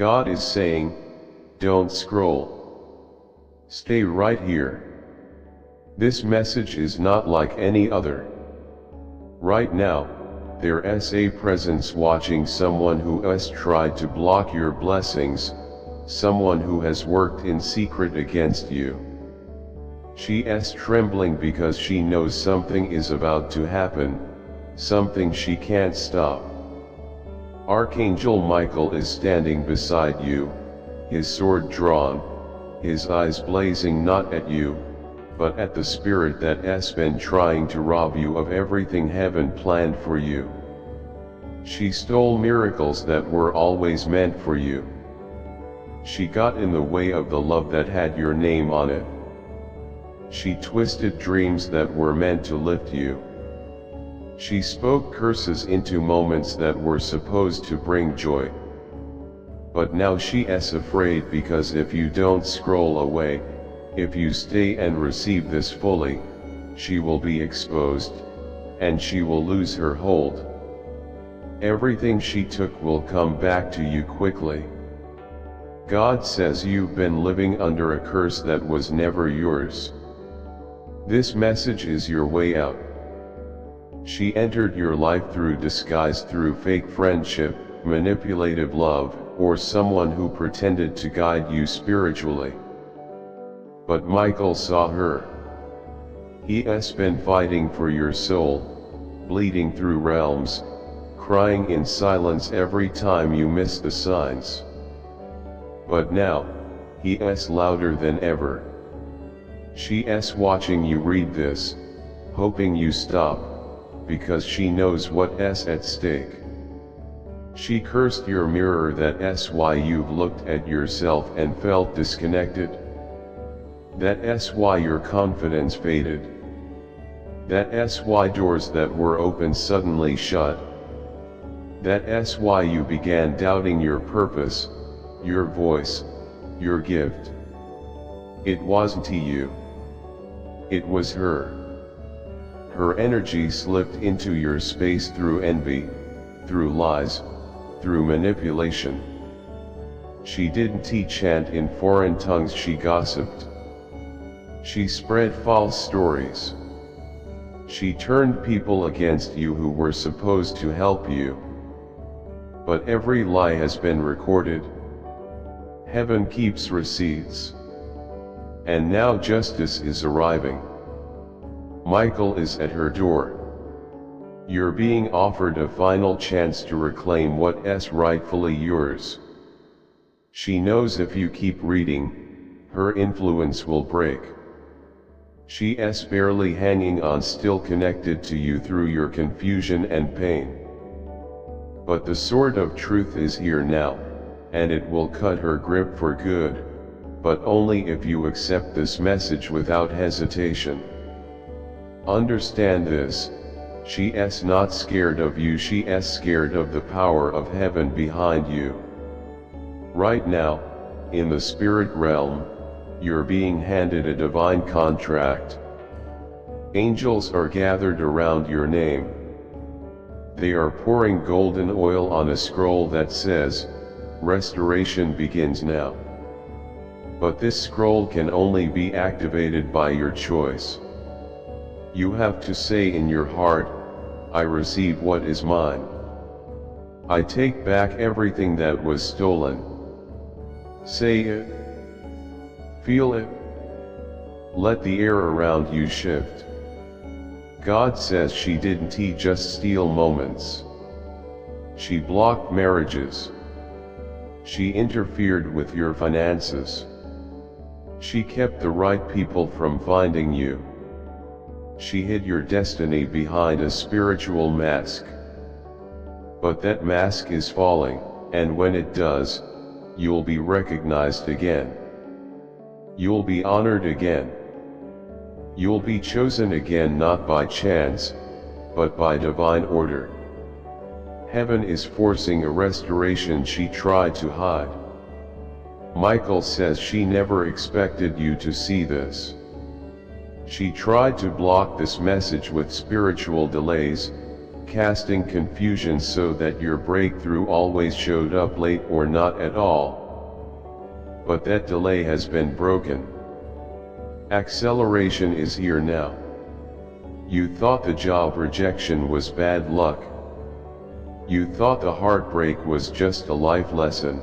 God is saying, don't scroll. Stay right here. This message is not like any other. Right now, there's a presence watching someone who has tried to block your blessings, someone who has worked in secret against you. She is trembling because she knows something is about to happen, something she can't stop. Archangel Michael is standing beside you, his sword drawn, his eyes blazing not at you, but at the spirit that has been trying to rob you of everything heaven planned for you. She stole miracles that were always meant for you. She got in the way of the love that had your name on it. She twisted dreams that were meant to lift you. She spoke curses into moments that were supposed to bring joy. But now she is afraid because if you don't scroll away, if you stay and receive this fully, she will be exposed, and she will lose her hold. Everything she took will come back to you quickly. God says you've been living under a curse that was never yours. This message is your way out. She entered your life through disguise, through fake friendship, manipulative love, or someone who pretended to guide you spiritually. But Michael saw her. He has been fighting for your soul, bleeding through realms, crying in silence every time you miss the signs. But now, he is louder than ever. She is watching you read this, hoping you stop, because she knows what is at stake. She cursed your mirror, that's why you've looked at yourself and felt disconnected. That's why your confidence faded. That's why doors that were open suddenly shut. That's why you began doubting your purpose, your voice, your gift. It wasn't you. It was her. Her energy slipped into your space through envy, through lies, through manipulation. She didn't chant in foreign tongues, she gossiped. She spread false stories. She turned people against you who were supposed to help you. But every lie has been recorded. Heaven keeps receipts. And now justice is arriving. Michael is at her door. You're being offered a final chance to reclaim what is rightfully yours. She knows if you keep reading, her influence will break. She is barely hanging on, still connected to you through your confusion and pain. But the sword of truth is here now, and it will cut her grip for good, but only if you accept this message without hesitation. Understand this, she is not scared of you, she is scared of the power of heaven behind you. Right now, in the spirit realm, you're being handed a divine contract. Angels are gathered around your name. They are pouring golden oil on a scroll that says, "Restoration begins now." But this scroll can only be activated by your choice. You have to say in your heart, "I receive what is mine. I take back everything that was stolen." Say it. Feel it. Let the air around you shift. God says she didn't just steal moments. She blocked marriages. She interfered with your finances. She kept the right people from finding you. She hid your destiny behind a spiritual mask. But that mask is falling, and when it does, you'll be recognized again. You'll be honored again. You'll be chosen again, not by chance, but by divine order. Heaven is forcing a restoration she tried to hide. Michael says she never expected you to see this. She tried to block this message with spiritual delays, casting confusion so that your breakthrough always showed up late or not at all. But that delay has been broken. Acceleration is here now. You thought the job rejection was bad luck. You thought the heartbreak was just a life lesson.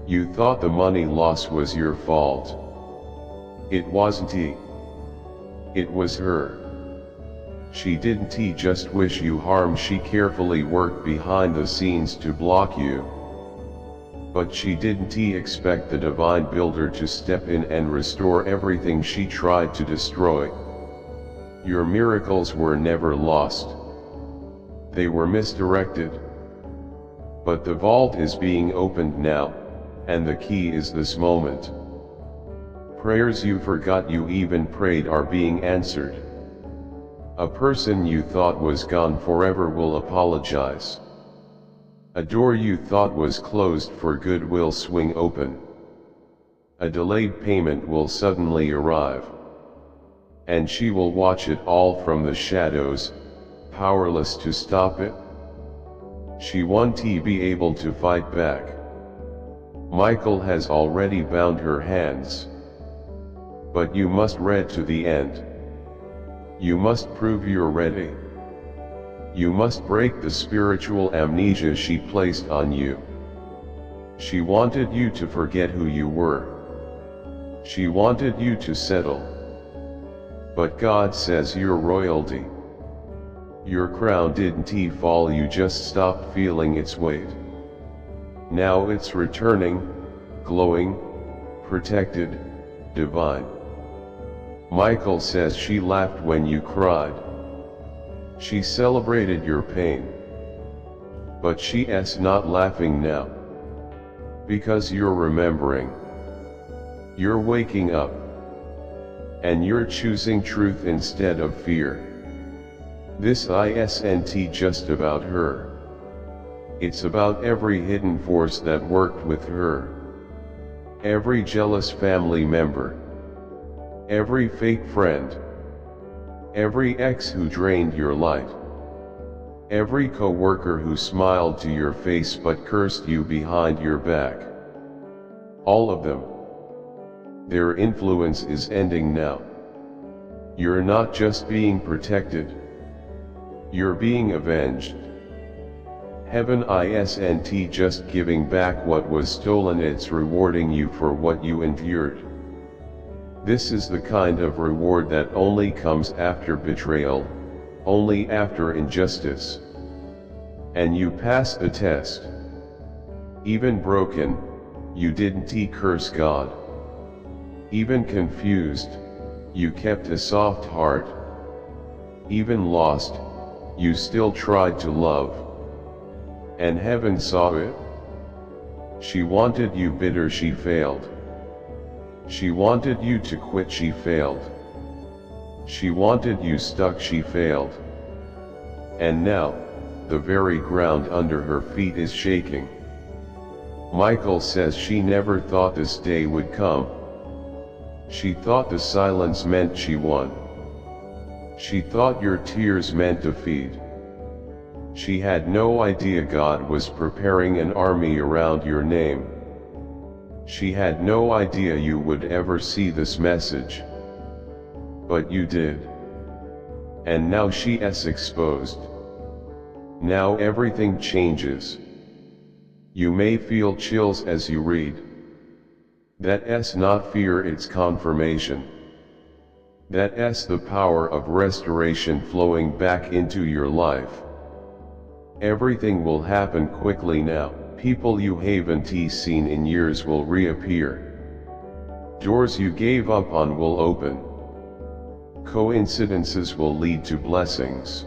You thought the money loss was your fault. It wasn't. It was her. She didn't just wish you harm, she carefully worked behind the scenes to block you. But she didn't expect the divine builder to step in and restore everything she tried to destroy. Your miracles were never lost. They were misdirected. But the vault is being opened now, and the key is this moment. Prayers you forgot you even prayed are being answered. A person you thought was gone forever will apologize. A door you thought was closed for good will swing open. A delayed payment will suddenly arrive. And she will watch it all from the shadows, powerless to stop it. She won't be able to fight back. Michael has already bound her hands. But you must read to the end. You must prove you're ready. You must break the spiritual amnesia she placed on you. She wanted you to forget who you were. She wanted you to settle. But God says you're royalty. Your crown didn't fall, you just stopped feeling its weight. Now it's returning, glowing, protected, divine. Michael says she laughed when you cried. She celebrated your pain. But she's not laughing now. Because you're remembering. You're waking up. And you're choosing truth instead of fear. This isn't just about her. It's about every hidden force that worked with her. Every jealous family member. Every fake friend. Every ex who drained your light. Every co-worker who smiled to your face but cursed you behind your back. All of them. Their influence is ending now. You're not just being protected. You're being avenged. Heaven isn't just giving back what was stolen, it's rewarding you for what you endured. This is the kind of reward that only comes after betrayal, only after injustice. And you passed the test. Even broken, you didn't curse God. Even confused, you kept a soft heart. Even lost, you still tried to love. And heaven saw it. She wanted you bitter, she failed. She wanted you to quit, she failed. She wanted you stuck, she failed. And now, the very ground under her feet is shaking. Michael says she never thought this day would come. She thought the silence meant she won. She thought your tears meant defeat. She had no idea God was preparing an army around your name. She had no idea you would ever see this message. But you did. And now she's exposed. Now everything changes. You may feel chills as you read. That's not fear, it's confirmation. That's the power of restoration flowing back into your life. Everything will happen quickly now. People you haven't seen in years will reappear. Doors you gave up on will open. Coincidences will lead to blessings.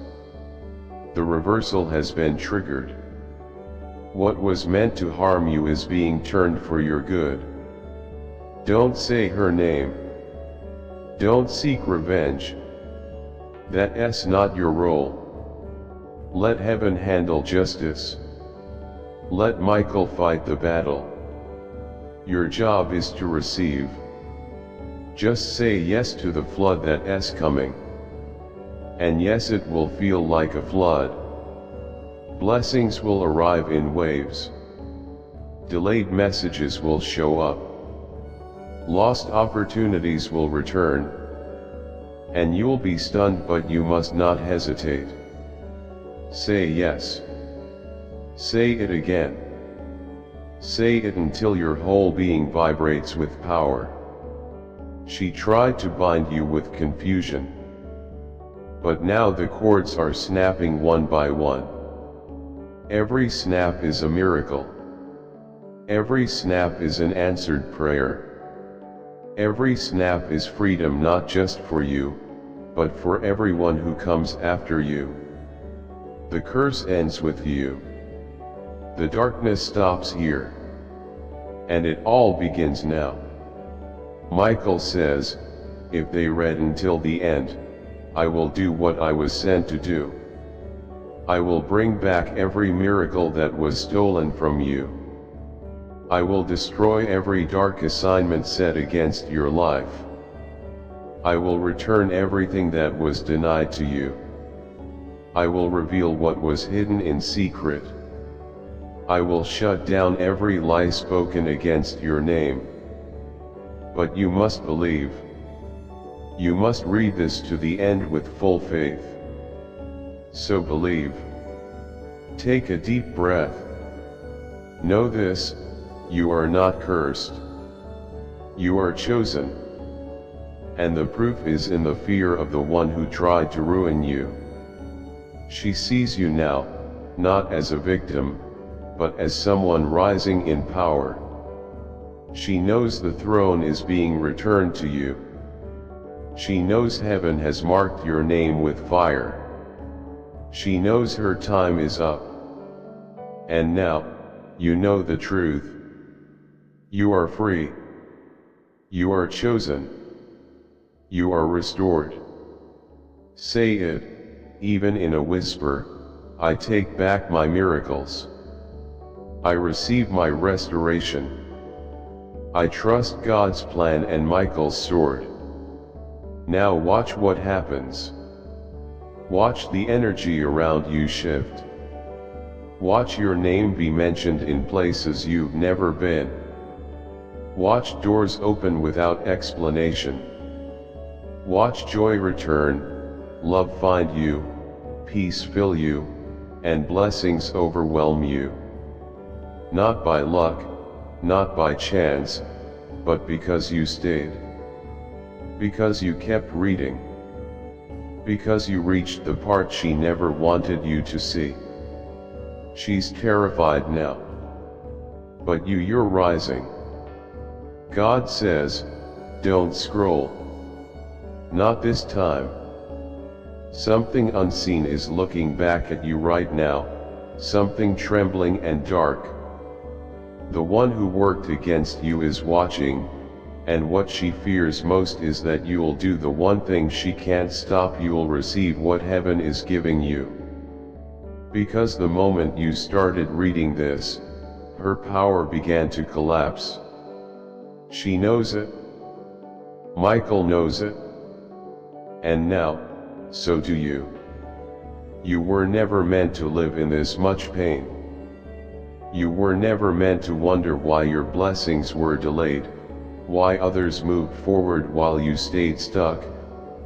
The reversal has been triggered. What was meant to harm you is being turned for your good. Don't say her name. Don't seek revenge. That's not your role. Let heaven handle justice. Let Michael fight the battle. Your job is to receive. Just say yes to the flood that's coming. And yes, it will feel like a flood. Blessings will arrive in waves. Delayed messages will show up. Lost opportunities will return. And you'll be stunned, but you must not hesitate. Say yes. Say it again. Say it until your whole being vibrates with power. She tried to bind you with confusion. But now the cords are snapping one by one. Every snap is a miracle. Every snap is an answered prayer. Every snap is freedom, not just for you, but for everyone who comes after you. The curse ends with you. The darkness stops here. And it all begins now. Michael says, if they read until the end, I will do what I was sent to do. I will bring back every miracle that was stolen from you. I will destroy every dark assignment set against your life. I will return everything that was denied to you. I will reveal what was hidden in secret. I will shut down every lie spoken against your name. But you must believe. You must read this to the end with full faith. So believe. Take a deep breath. Know this, you are not cursed. You are chosen. And the proof is in the fear of the one who tried to ruin you. She sees you now, not as a victim, but as someone rising in power. She knows the throne is being returned to you. She knows heaven has marked your name with fire. She knows her time is up. And now, you know the truth. You are free. You are chosen. You are restored. Say it, even in a whisper, I take back my miracles. I receive my restoration. I trust God's plan and Michael's sword. Now watch what happens. Watch the energy around you shift. Watch your name be mentioned in places you've never been. Watch doors open without explanation. Watch joy return, love find you, peace fill you, and blessings overwhelm you. Not by luck, not by chance, but because you stayed. Because you kept reading. Because you reached the part she never wanted you to see. She's terrified now. But you're rising. God says, don't scroll. Not this time. Something unseen is looking back at you right now, something trembling and dark. The one who worked against you is watching, and what she fears most is that you'll do the one thing she can't stop. You'll receive what heaven is giving you. Because the moment you started reading this, her power began to collapse. She knows it. Michael knows it. And now, so do you. You were never meant to live in this much pain. You were never meant to wonder why your blessings were delayed, why others moved forward while you stayed stuck,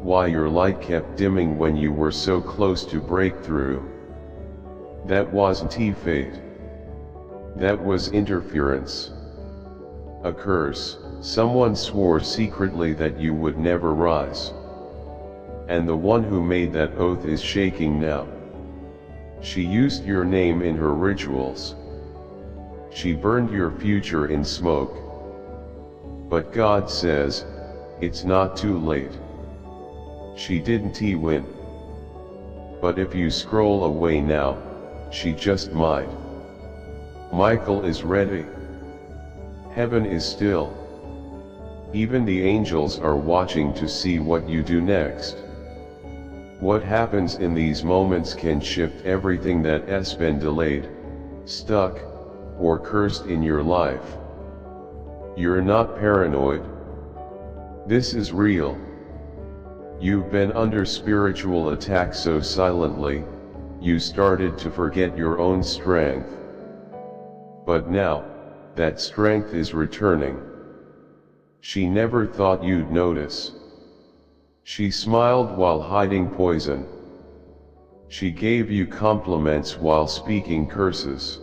why your light kept dimming when you were so close to breakthrough. That wasn't fate. That was interference. A curse. Someone swore secretly that you would never rise. And the one who made that oath is shaking now. She used your name in her rituals. She burned your future in smoke. But God says, it's not too late. She didn't win. But if you scroll away now, she just might. Michael is ready. Heaven is still. Even the angels are watching to see what you do next. What happens in these moments can shift everything that has been delayed, stuck, or cursed in your life. You're not paranoid. This is real. You've been under spiritual attack so silently, you started to forget your own strength. But now, that strength is returning. She never thought you'd notice. She smiled while hiding poison. She gave you compliments while speaking curses.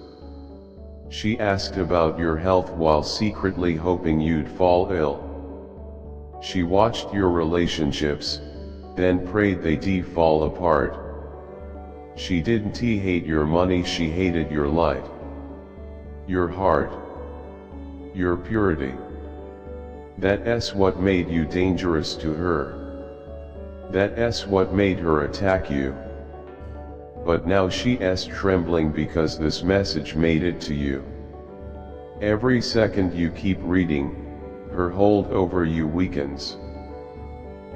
She asked about your health while secretly hoping you'd fall ill. She watched your relationships, then prayed they'd fall apart. She didn't hate your money, she hated your light, your heart, your purity. That's what made you dangerous to her. That's what made her attack you. But now she's trembling because this message made it to you. Every second you keep reading, her hold over you weakens.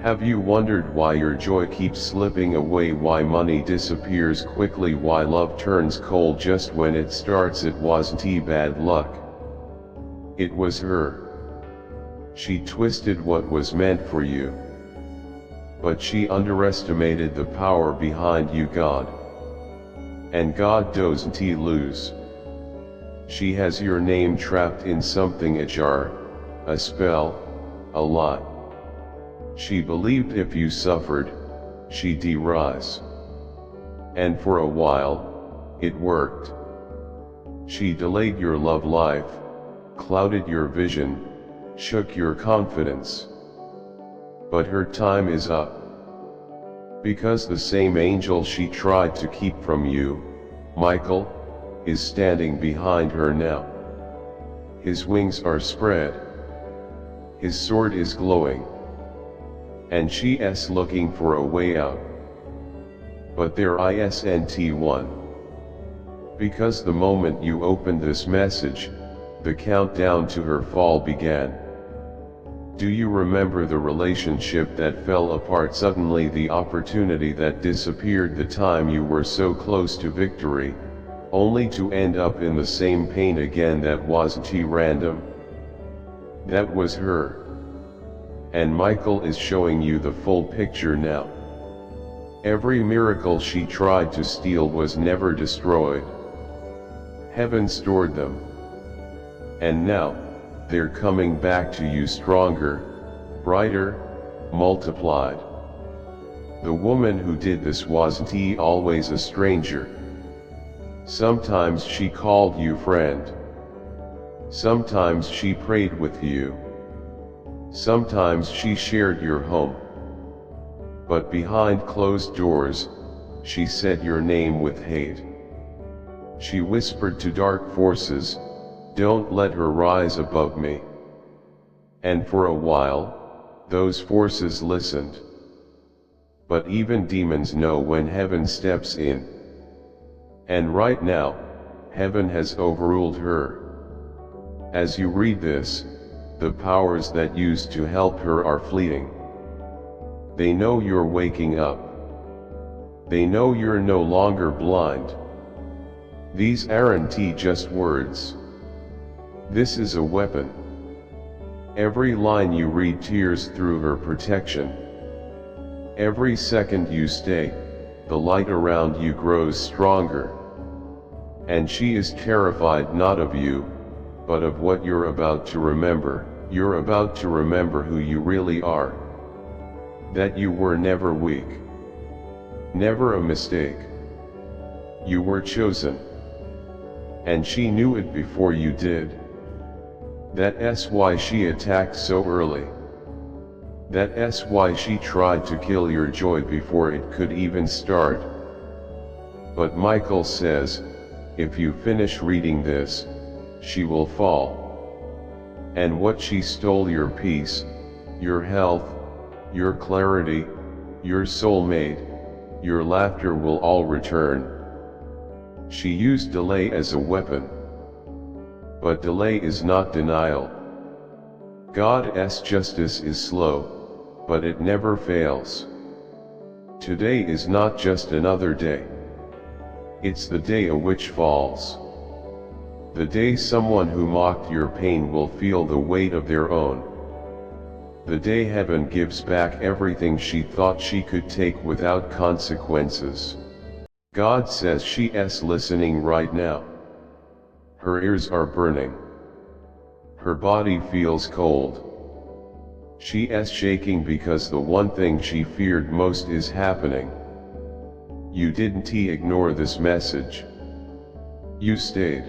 Have you wondered why your joy keeps slipping away, why money disappears quickly, why love turns cold just when it starts? It wasn't bad luck. It was her. She twisted what was meant for you. But she underestimated the power behind you, God. And God doesn't lose. She has your name trapped in something, a jar, a spell, a lie. She believed if you suffered, she'd rise. And for a while, it worked. She delayed your love life, clouded your vision, shook your confidence. But her time is up. Because the same angel she tried to keep from you, Michael, is standing behind her now. His wings are spread. His sword is glowing. And she's looking for a way out. But there isn't one. Because the moment you opened this message, the countdown to her fall began. Do you remember the relationship that fell apart suddenly, the opportunity that disappeared, the time you were so close to victory, only to end up in the same pain again? That wasn't random. That was her. And Michael is showing you the full picture now. Every miracle she tried to steal was never destroyed. Heaven stored them. And now, they're coming back to you stronger, brighter, multiplied. The woman who did this wasn't always a stranger. Sometimes she called you friend. Sometimes she prayed with you. Sometimes she shared your home. But behind closed doors, she said your name with hate. She whispered to dark forces, "Don't let her rise above me." And for a while, those forces listened. But even demons know when heaven steps in. And right now, heaven has overruled her. As you read this, the powers that used to help her are fleeting. They know you're waking up. They know you're no longer blind. These aren't just words. This is a weapon. Every line you read tears through her protection. Every second you stay, the light around you grows stronger. And she is terrified not of you, but of what you're about to remember. You're about to remember who you really are. That you were never weak. Never a mistake. You were chosen. And she knew it before you did. That's why she attacked so early. That's why she tried to kill your joy before it could even start. But Michael says, if you finish reading this, she will fall. And what she stole, your peace, your health, your clarity, your soulmate, your laughter, will all return. She used delay as a weapon. But delay is not denial. God's justice is slow, but it never fails. Today is not just another day. It's the day a witch falls. The day someone who mocked your pain will feel the weight of their own. the day heaven gives back everything she thought she could take without consequences. God says she's listening right now. Her ears are burning. Her body feels cold. She's shaking because the one thing she feared most is happening. You didn't ignore this message. You stayed.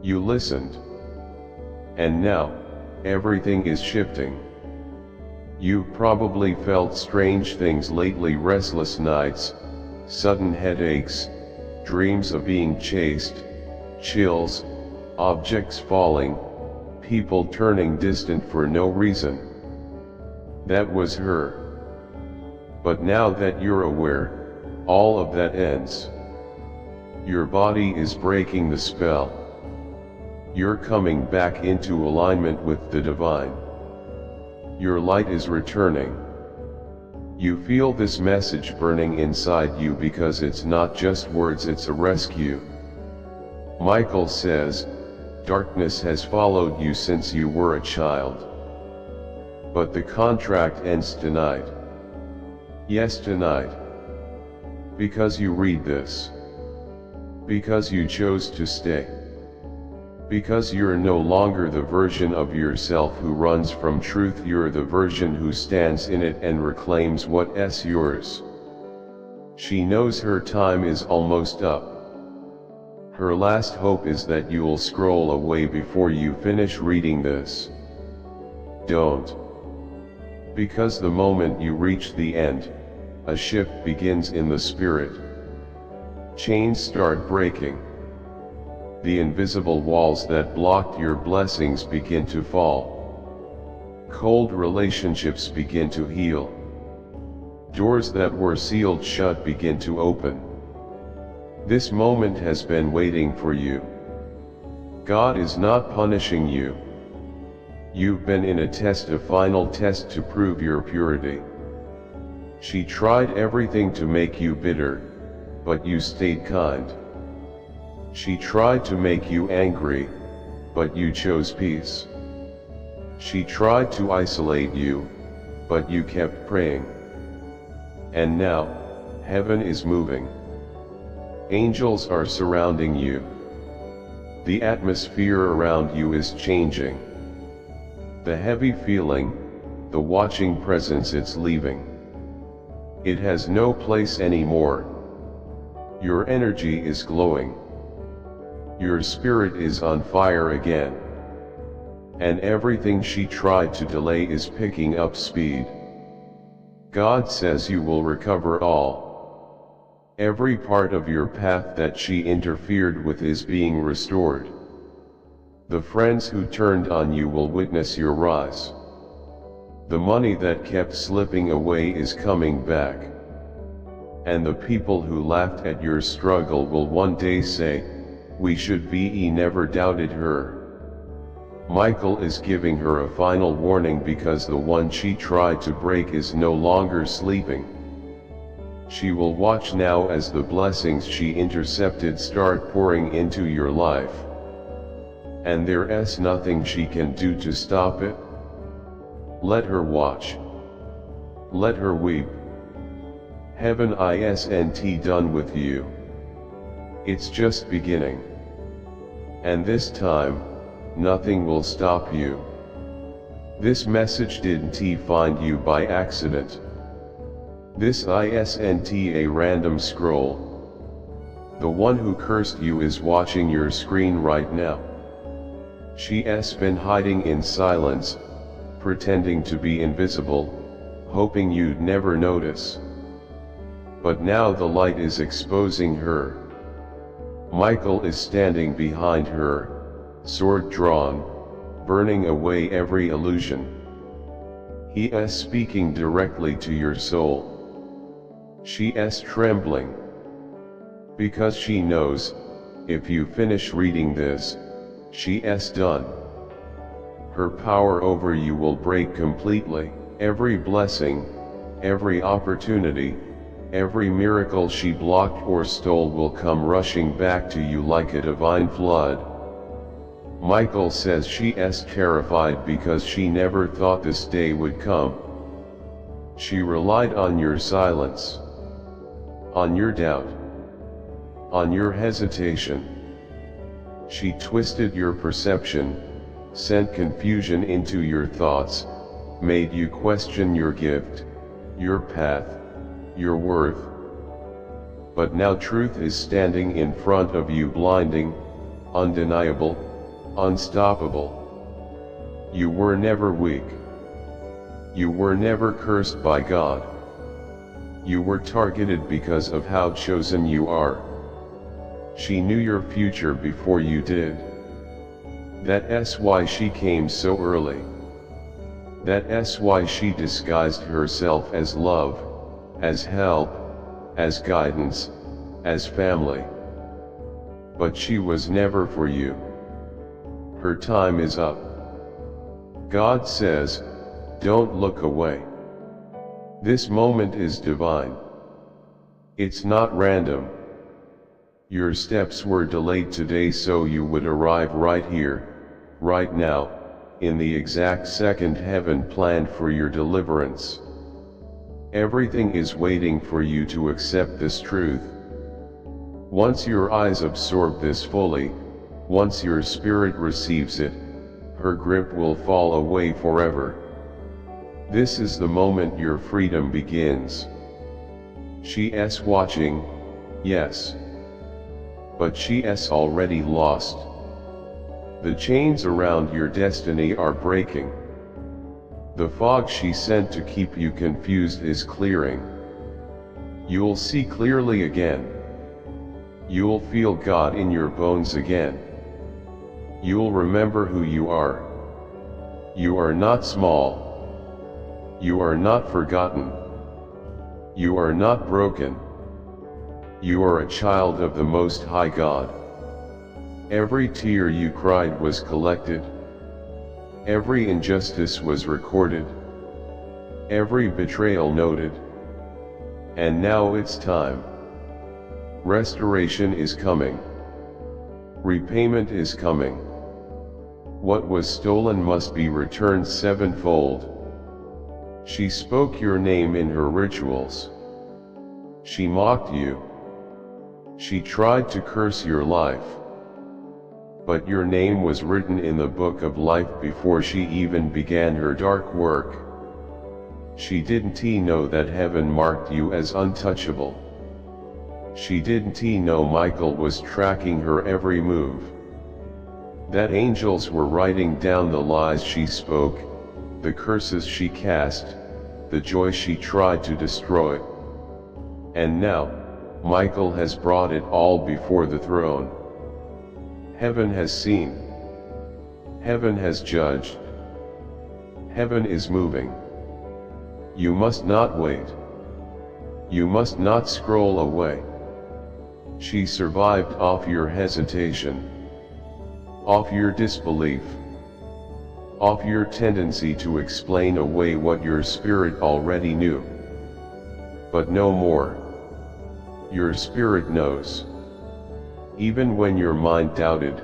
You listened. And now, everything is shifting. You've probably felt strange things lately: restless nights, sudden headaches, dreams of being chased, chills, objects falling, people turning distant for no reason. That was her. But now that you're aware, all of that ends. Your body is breaking the spell. You're coming back into alignment with the divine. Your light is returning. You feel this message burning inside you because it's not just words, it's a rescue. Michael says, darkness has followed you since you were a child. But the contract ends tonight. Yes, tonight. Because you read this. Because you chose to stay. Because you're no longer the version of yourself who runs from truth, you're the version who stands in it and reclaims what's yours. She knows her time is almost up. Her last hope is that you'll scroll away before you finish reading this. Don't. Because the moment you reach the end, a shift begins in the spirit. Chains start breaking. The invisible walls that blocked your blessings begin to fall. Cold relationships begin to heal. Doors that were sealed shut begin to open. This moment has been waiting for you. God is not punishing you. You've been in a test, a final test to prove your purity. She tried everything to make you bitter, but you stayed kind. She tried to make you angry, but you chose peace. She tried to isolate you, but you kept praying. And now, heaven is moving. Angels are surrounding you. The atmosphere around you is changing. The heavy feeling, the watching presence, it's leaving. It has no place anymore. Your energy is glowing. Your spirit is on fire again. And everything she tried to delay is picking up speed. God says you will recover all. Every part of your path that she interfered with is being restored. The friends who turned on you will witness your rise. The money that kept slipping away is coming back. And the people who laughed at your struggle will one day say, we should be never doubted her. Michael is giving her a final warning because the one she tried to break is no longer sleeping. She will watch now as the blessings she intercepted start pouring into your life. And there's nothing she can do to stop it. Let her watch. Let her weep. Heaven isn't done with you. It's just beginning. And this time, nothing will stop you. This message didn't find you by accident. This isn't a random scroll. The one who cursed you is watching your screen right now. She's been hiding in silence, pretending to be invisible, hoping you'd never notice. But now the light is exposing her. Michael is standing behind her, sword drawn, burning away every illusion. He is speaking directly to your soul. She is trembling. Because she knows, if you finish reading this, she is done. Her power over you will break completely. Every blessing, every opportunity, every miracle she blocked or stole will come rushing back to you like a divine flood. Michael says she's terrified because she never thought this day would come. She relied on your silence, on your doubt, on your hesitation. She twisted your perception, sent confusion into your thoughts, made you question your gift, your path, your worth. But now truth is standing in front of you, blinding, undeniable, unstoppable. You were never weak. You were never cursed by God. You were targeted because of how chosen you are. She knew your future before you did. That's why she came so early. That's why she disguised herself as love, as help, as guidance, as family. But she was never for you. Her time is up. God says, don't look away. This moment is divine. It's not random. Your steps were delayed today so you would arrive right here, right now, in the exact second heaven planned for your deliverance. Everything is waiting for you to accept this truth. Once your eyes absorb this fully, once your spirit receives it, her grip will fall away forever. This is the moment your freedom begins. She's watching, yes. But she's already lost. The chains around your destiny are breaking. The fog she sent to keep you confused is clearing. You'll see clearly again. You'll feel God in your bones again. You'll remember who you are. You are not small. You are not forgotten. You are not broken. You are a child of the Most High God. Every tear you cried was collected. Every injustice was recorded. Every betrayal noted. And now it's time. Restoration is coming. Repayment is coming. What was stolen must be returned sevenfold. She spoke your name in her rituals. She mocked you. She tried to curse your life. But your name was written in the book of life before she even began her dark work. She didn't know that heaven marked you as untouchable. She didn't know Michael was tracking her every move. That angels were writing down the lies she spoke, the curses she cast, the joy she tried to destroy. And now, Michael has brought it all before the throne. Heaven has seen. Heaven has judged. Heaven is moving. You must not wait. You must not scroll away. She survived off your hesitation, off your disbelief, off your tendency to explain away what your spirit already knew. But no more. Your spirit knows. Even when your mind doubted,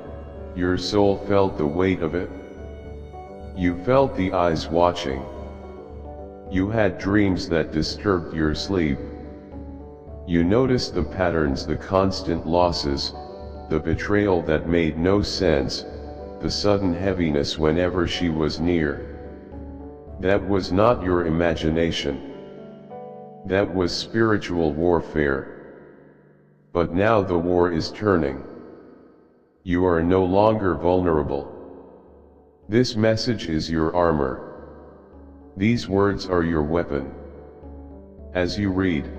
your soul felt the weight of it. You felt the eyes watching. You had dreams that disturbed your sleep. You noticed the patterns, the constant losses, the betrayal that made no sense, the sudden heaviness whenever she was near. That was not your imagination. That was spiritual warfare. But now the war is turning. You are no longer vulnerable. This message is your armor. These words are your weapon. As you read,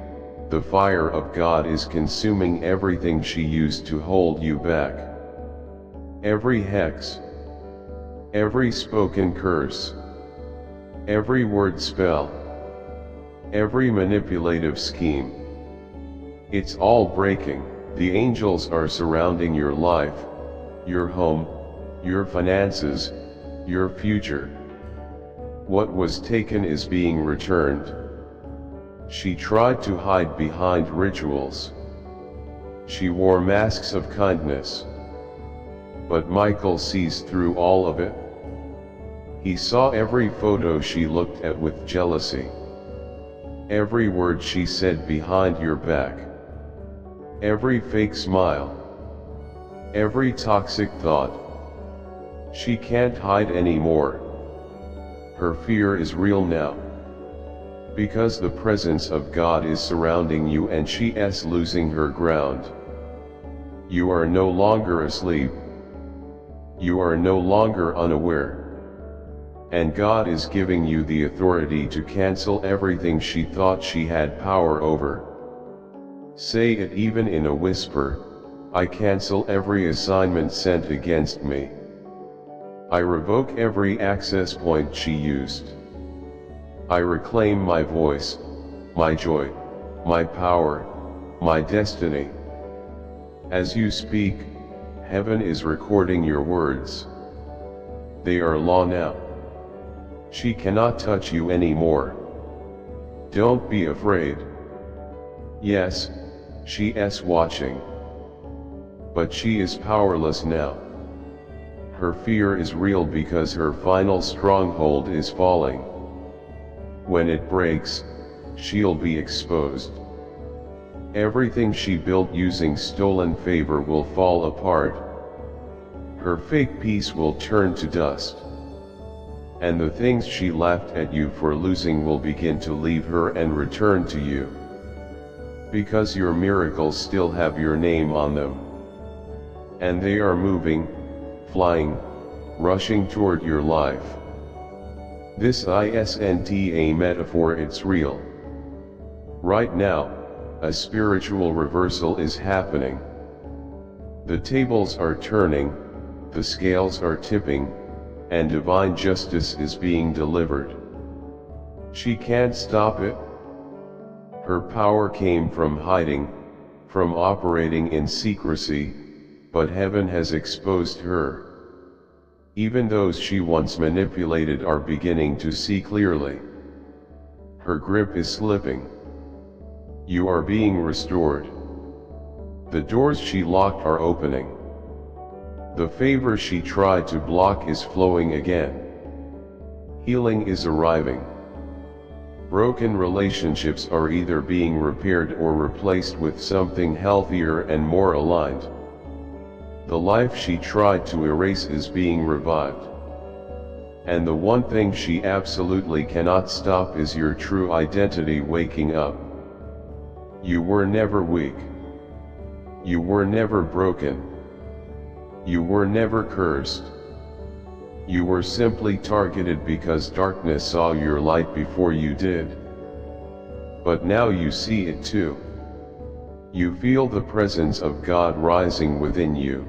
the fire of God is consuming everything she used to hold you back. Every hex, every spoken curse, every word spell, every manipulative scheme. It's all breaking. The angels are surrounding your life, your home, your finances, your future. What was taken is being returned. She tried to hide behind rituals. She wore masks of kindness. But Michael sees through all of it. He saw every photo she looked at with jealousy. Every word she said behind your back. Every fake smile. Every toxic thought. She can't hide anymore. Her fear is real now. Because the presence of God is surrounding you and she is losing her ground. You are no longer asleep. You are no longer unaware. And God is giving you the authority to cancel everything she thought she had power over. Say it even in a whisper, I cancel every assignment sent against me. I revoke every access point she used. I reclaim my voice, my joy, my power, my destiny. As you speak, heaven is recording your words. They are law now. She cannot touch you anymore. Don't be afraid. Yes, she is watching. But she is powerless now. Her fear is real because her final stronghold is falling. When it breaks, she'll be exposed. Everything she built using stolen favor will fall apart. Her fake peace will turn to dust. And the things she laughed at you for losing will begin to leave her and return to you. Because your miracles still have your name on them. And they are moving, flying, rushing toward your life. This isn't a metaphor, it's real. Right now, a spiritual reversal is happening. The tables are turning, the scales are tipping, and divine justice is being delivered. She can't stop it. Her power came from hiding, from operating in secrecy, but heaven has exposed her. Even those she once manipulated are beginning to see clearly. Her grip is slipping. You are being restored. The doors she locked are opening. The favor she tried to block is flowing again. Healing is arriving. Broken relationships are either being repaired or replaced with something healthier and more aligned. The life she tried to erase is being revived. And the one thing she absolutely cannot stop is your true identity waking up. You were never weak. You were never broken. You were never cursed. You were simply targeted because darkness saw your light before you did. But now you see it too. You feel the presence of God rising within you.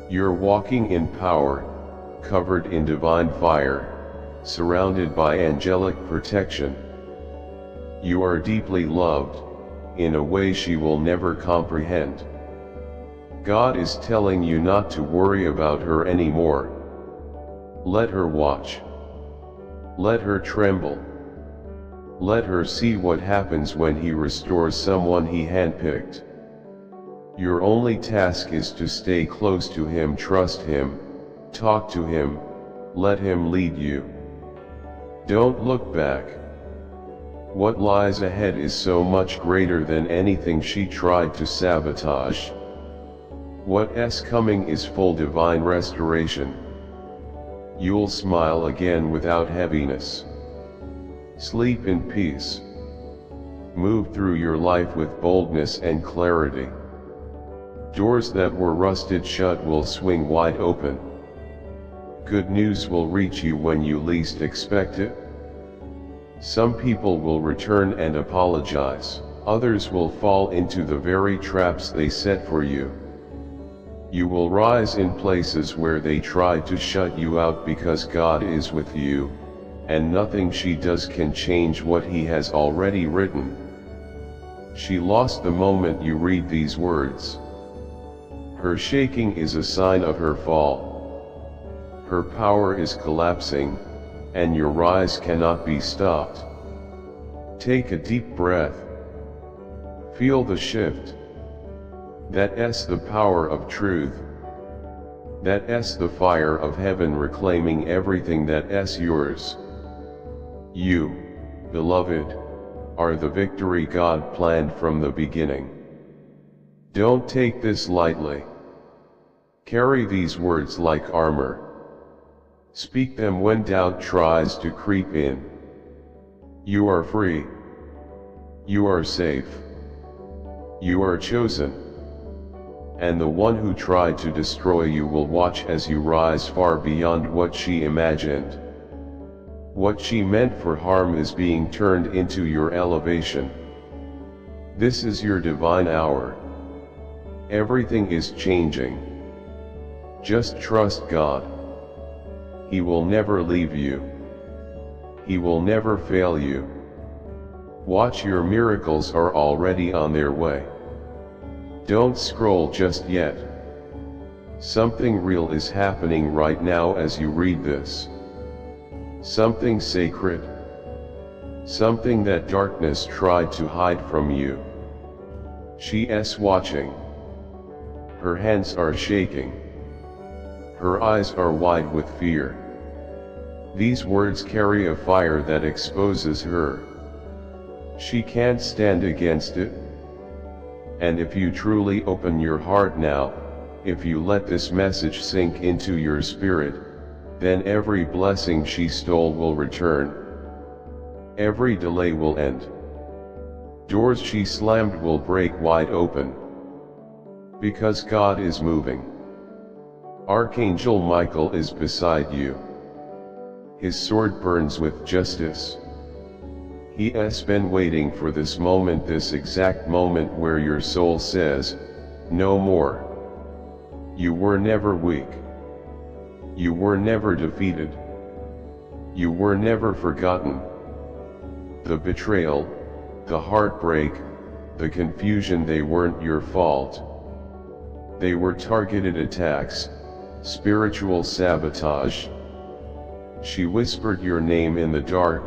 You're walking in power, covered in divine fire, surrounded by angelic protection. You are deeply loved, in a way she will never comprehend. God is telling you not to worry about her anymore. Let her watch. Let her tremble. Let her see what happens when He restores someone He handpicked. Your only task is to stay close to Him, trust Him, talk to Him, let Him lead you. Don't look back. What lies ahead is so much greater than anything she tried to sabotage. What's coming is full divine restoration. You'll smile again without heaviness. Sleep in peace. Move through your life with boldness and clarity. Doors that were rusted shut will swing wide open. Good news will reach you when you least expect it. Some people will return and apologize. Others will fall into the very traps they set for you. You will rise in places where they tried to shut you out because God is with you, and nothing she does can change what He has already written. She lost the moment you read these words. Her shaking is a sign of her fall. Her power is collapsing, and your rise cannot be stopped. Take a deep breath. Feel the shift. That's the power of truth. That's the fire of heaven reclaiming everything that's yours. You, beloved, are the victory God planned from the beginning. Don't take this lightly. Carry these words like armor. Speak them when doubt tries to creep in. You are free. You are safe. You are chosen. And the one who tried to destroy you will watch as you rise far beyond what she imagined. What she meant for harm is being turned into your elevation. This is your divine hour. Everything is changing. Just trust God. He will never leave you. He will never fail you. Watch, your miracles are already on their way. Don't scroll just yet. Something real is happening right now as you read this. Something sacred. Something that darkness tried to hide from you. She's watching. Her hands are shaking. Her eyes are wide with fear. These words carry a fire that exposes her. She can't stand against it. And if you truly open your heart now, if you let this message sink into your spirit, then every blessing she stole will return. Every delay will end. Doors she slammed will break wide open. Because God is moving. Archangel Michael is beside you. His sword burns with justice. He has been waiting for this moment, this exact moment where your soul says, no more. You were never weak. You were never defeated. You were never forgotten. The betrayal, the heartbreak, the confusion, they weren't your fault. They were targeted attacks, spiritual sabotage. She whispered your name in the dark,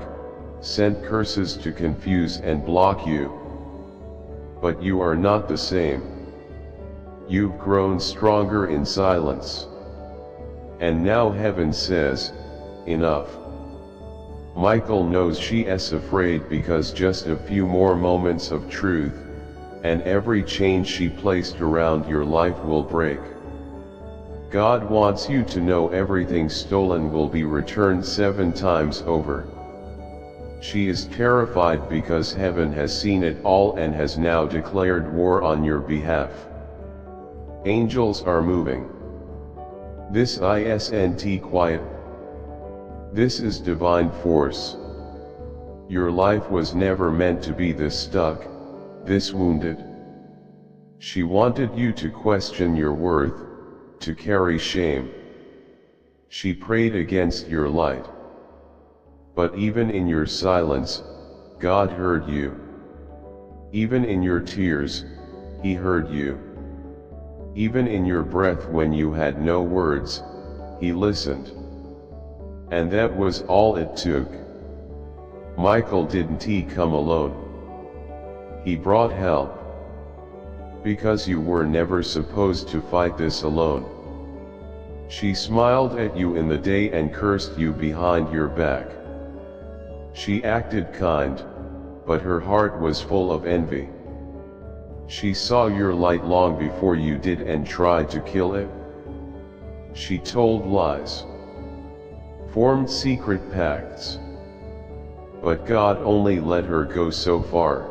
sent curses to confuse and block you. But you are not the same. You've grown stronger in silence. And now heaven says, enough. Michael knows she's afraid because just a few more moments of truth, and every chain she placed around your life will break. God wants you to know everything stolen will be returned 7 times over. She is terrified because heaven has seen it all and has now declared war on your behalf. Angels are moving. This isn't quiet. This is divine force. Your life was never meant to be this stuck, this wounded. She wanted you to question your worth, to carry shame. She prayed against your light. But even in your silence, God heard you. Even in your tears, He heard you. Even in your breath when you had no words, He listened. And that was all it took. Michael didn't come alone. He brought help. Because you were never supposed to fight this alone. She smiled at you in the day and cursed you behind your back. She acted kind, but her heart was full of envy. She saw your light long before you did and tried to kill it. She told lies, formed secret pacts. But God only let her go so far.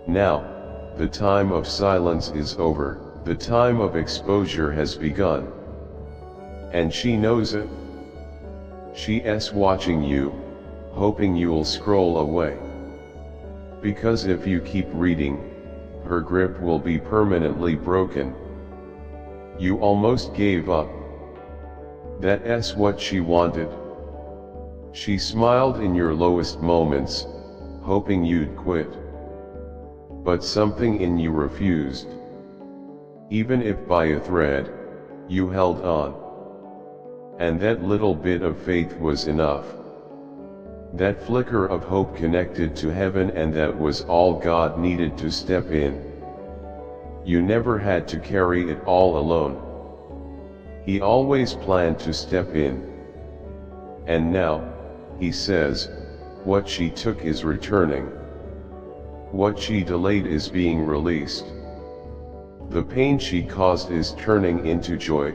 Now, the time of silence is over, the time of exposure has begun. And she knows it. She's watching you, hoping you'll scroll away. Because if you keep reading, her grip will be permanently broken. You almost gave up. That's what she wanted. She smiled in your lowest moments, hoping you'd quit. But something in you refused. Even if by a thread, you held on. And that little bit of faith was enough. That flicker of hope connected to heaven, and that was all God needed to step in. You never had to carry it all alone. He always planned to step in. And now, he says, what she took is returning. What she delayed is being released. The pain she caused is turning into joy,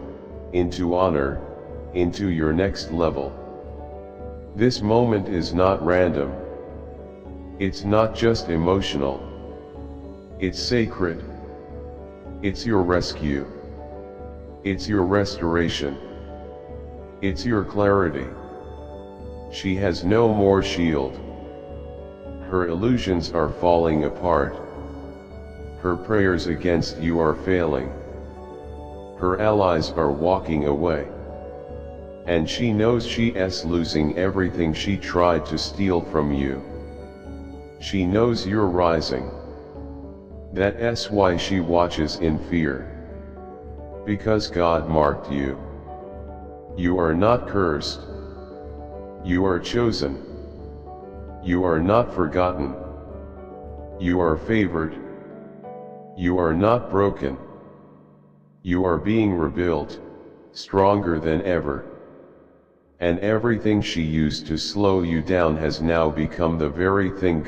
into honor, into your next level. This moment is not random. It's not just emotional. It's sacred. It's your rescue. It's your restoration. It's your clarity. She has no more shield. Her illusions are falling apart. Her prayers against you are failing. Her allies are walking away. And she knows she's losing everything she tried to steal from you. She knows you're rising. That's why she watches in fear. Because God marked you. You are not cursed. You are chosen. You are not forgotten. You are favored. You are not broken. You are being rebuilt, stronger than ever. And everything she used to slow you down has now become the very thing